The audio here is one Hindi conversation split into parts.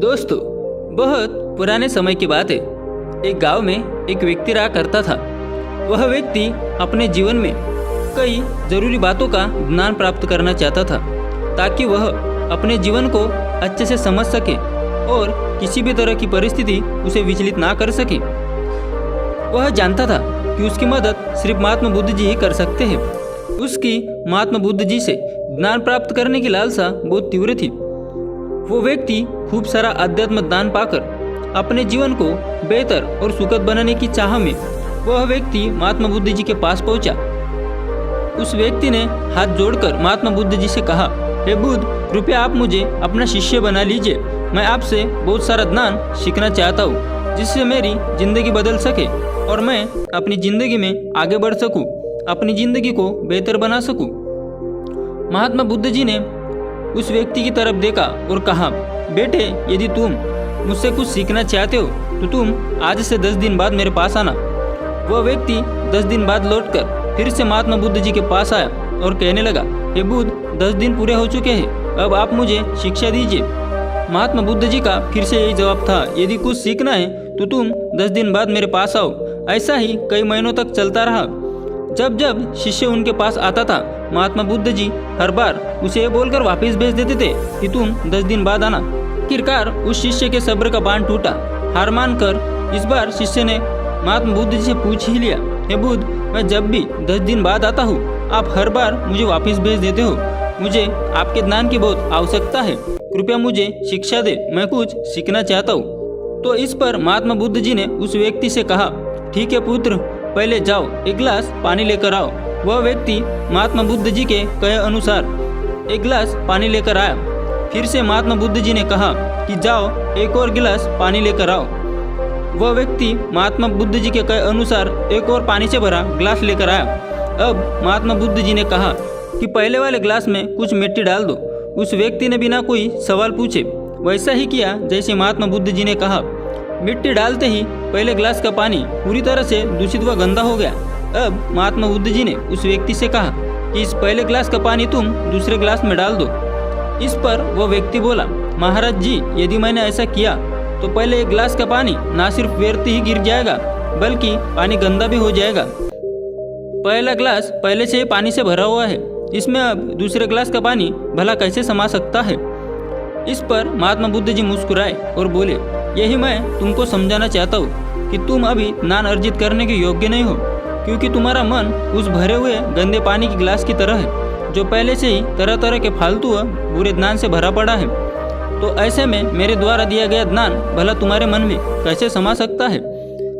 दोस्तों, बहुत पुराने समय की बात है। एक गांव में एक व्यक्ति रहा करता था। वह व्यक्ति अपने जीवन में कई जरूरी बातों का ज्ञान प्राप्त करना चाहता था, ताकि वह अपने जीवन को अच्छे से समझ सके और किसी भी तरह की परिस्थिति उसे विचलित ना कर सके। वह जानता था कि उसकी मदद सिर्फ महात्मा बुद्ध जी ही कर सकते हैं। उसकी महात्मा बुद्ध जी से ज्ञान प्राप्त करने की लालसा बहुत तीव्र थी। वो व्यक्ति खूब सारा अध्यात्म ज्ञान पाकर अपने जीवन को बेहतर और सुखद बनाने की चाह में वह व्यक्ति महात्मा बुद्ध जी के पास पहुंचा। उस व्यक्ति ने हाथ जोड़कर महात्मा बुद्ध जी से कहा, हे बुद्ध, कृपया आप मुझे अपना शिष्य बना लीजिए। मैं आपसे बहुत सारा ज्ञान सीखना चाहता हूँ, जिससे मेरी जिंदगी बदल सके और मैं अपनी जिंदगी में आगे बढ़ सकूँ, अपनी जिंदगी को बेहतर बना सकूँ। महात्मा बुद्ध जी ने उस व्यक्ति की तरफ देखा और कहा, बेटे, यदि तुम मुझसे कुछ सीखना चाहते हो तो तुम आज से 10 दिन बाद मेरे पास आना। वह व्यक्ति 10 दिन बाद लौटकर फिर से महात्मा बुद्ध जी के पास आया और कहने लगा, हे बुद्ध, 10 दिन पूरे हो चुके हैं, अब आप मुझे शिक्षा दीजिए। महात्मा बुद्ध जी का फिर से यही जवाब था, यदि कुछ सीखना है तो तुम 10 दिन बाद मेरे पास आओ। ऐसा ही कई महीनों तक चलता रहा। जब जब शिष्य उनके पास आता था, महात्मा बुद्ध जी हर बार उसे ये बोलकर वापस भेज देते थे कि तुम 10 दिन बाद आना। आखिरकार उस शिष्य के सब्र का बांध टूटा। हार मानकर इस बार शिष्य ने महात्मा बुद्ध जी से पूछ ही लिया, हे बुद्ध, मैं जब भी 10 दिन बाद आता हूँ, आप हर बार मुझे वापस भेज देते हो। मुझे आपके ज्ञान की बहुत आवश्यकता है, कृपया मुझे शिक्षा दे, मैं कुछ सीखना चाहता हूँ। तो इस पर महात्मा बुद्ध जी ने उस व्यक्ति से कहा, ठीक है पुत्र, पहले जाओ एक गिलास पानी लेकर आओ। वह व्यक्ति महात्मा बुद्ध जी के कहे अनुसार एक गिलास पानी लेकर आया। फिर से महात्मा बुद्ध जी ने कहा कि जाओ एक और गिलास पानी लेकर आओ। वह व्यक्ति महात्मा बुद्ध जी के कहे अनुसार एक और पानी से भरा गिलास लेकर आया। अब महात्मा बुद्ध जी ने कहा कि पहले वाले गिलास में कुछ मिट्टी डाल दो। उस व्यक्ति ने बिना कोई सवाल पूछे वैसा ही किया जैसे महात्मा बुद्ध जी ने कहा। मिट्टी डालते ही पहले गिलास का पानी पूरी तरह से दूषित व गंदा हो गया। अब महात्मा बुद्ध जी ने उस व्यक्ति से कहा कि इस पहले गिलास का पानी तुम दूसरे गिलास में डाल दो। इस पर वह व्यक्ति बोला, महाराज जी, यदि मैंने ऐसा किया तो पहले एक गिलास का पानी ना सिर्फ व्यर्थ ही गिर जाएगा, बल्कि पानी गंदा भी हो जाएगा। पहला गिलास पहले से ही पानी से भरा हुआ है, इसमें अब दूसरे गिलास का पानी भला कैसे समा सकता है। इस पर महात्मा बुद्ध जी मुस्कुराए और बोले, यही मैं तुमको समझाना चाहता हूँ कि तुम अभी ज्ञान अर्जित करने के योग्य नहीं हो, क्योंकि तुम्हारा मन उस भरे हुए गंदे पानी के गिलास की तरह है, जो पहले से ही तरह तरह के फालतू व बुरे ज्ञान से भरा पड़ा है। तो ऐसे में मेरे द्वारा दिया गया ज्ञान भला तुम्हारे मन में कैसे समा सकता है।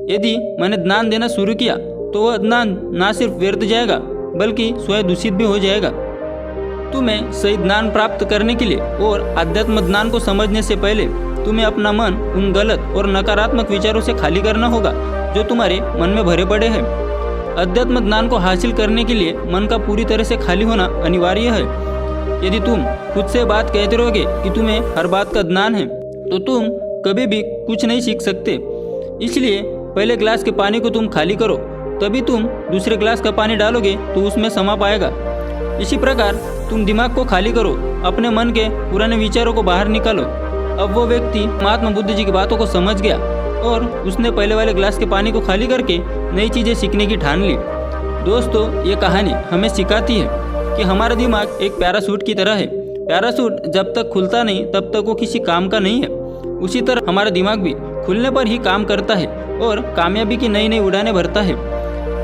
यदि मैंने ज्ञान देना शुरू किया तो वह ज्ञान ना सिर्फ व्यर्थ जाएगा, बल्कि स्वयं दूषित भी हो जाएगा। तुम्हें सही ज्ञान प्राप्त करने के लिए और आध्यात्म ज्ञान को समझने से पहले तुम्हें अपना मन उन गलत और नकारात्मक विचारों से खाली करना होगा जो तुम्हारे मन में भरे पड़े हैं। अध्यात्म ज्ञान को हासिल करने के लिए मन का पूरी तरह से खाली होना अनिवार्य है। यदि तुम खुद से बात कहते रहोगे कि तुम्हें हर बात का ज्ञान है, तो तुम कभी भी कुछ नहीं सीख सकते। इसलिए पहले गिलास के पानी को तुम खाली करो, तभी तुम दूसरे गिलास का पानी डालोगे तो उसमें समा पाएगा। इसी प्रकार तुम दिमाग को खाली करो, अपने मन के पुराने विचारों को बाहर निकालो। अब वो व्यक्ति महात्मा बुद्ध जी की बातों को समझ गया और उसने पहले वाले गिलास के पानी को खाली करके नई चीज़ें सीखने की ठान ली। दोस्तों, ये कहानी हमें सिखाती है कि हमारा दिमाग एक पैराशूट की तरह है। पैराशूट जब तक खुलता नहीं तब तक वो किसी काम का नहीं है। उसी तरह हमारा दिमाग भी खुलने पर ही काम करता है और कामयाबी की नई नई उड़ानें भरता है।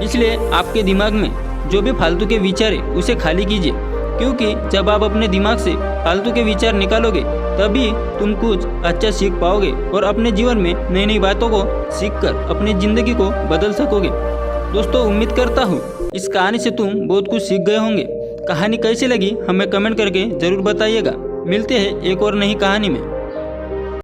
इसलिए आपके दिमाग में जो भी फालतू के विचार है उसे खाली कीजिए, क्योंकि जब आप अपने दिमाग से फालतू के विचार निकालोगे तभी तुम कुछ अच्छा सीख पाओगे और अपने जीवन में नई नई बातों को सीखकर अपनी ज़िंदगी को बदल सकोगे। दोस्तों, उम्मीद करता हूँ इस कहानी से तुम बहुत कुछ सीख गए होंगे। कहानी कैसी लगी हमें कमेंट करके ज़रूर बताइएगा। मिलते हैं एक और नई कहानी में।